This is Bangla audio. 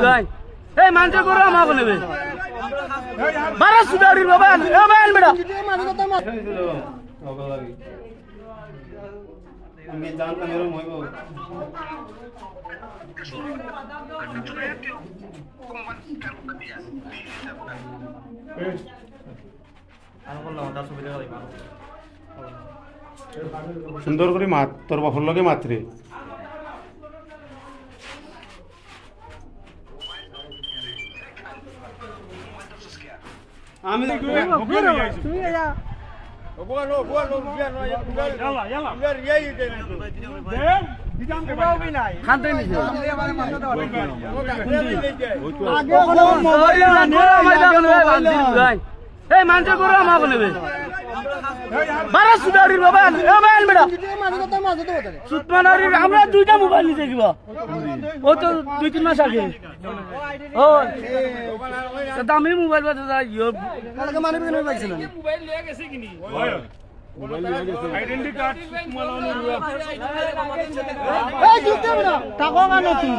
ভাই এই মানতে করো মা বলবে 1200 টাকা বাবা এ ভাই বেটা আমি জানতাম এরকম হইব সুন্দর করে মাত তোর বাপর লগে মাত্রে আমি তুমি যা খানতে নিছে এই মানতে করো মা বলবে 1200 টাকা বাবা এ ভাই বেটা সুতমানারি আমরা দুইটা মোবাইল নিতে দিব ও তো 2-3 মাস আগে ও দামি মোবাইল বাজা ইও কালকে মানে বিন পাইছিল মোবাইল লিয়ে গেছে কিনি মোবাইল লিয়ে গেছে আইডেন্টি কার্ড মালানো এই জুতে না টাকা না তুই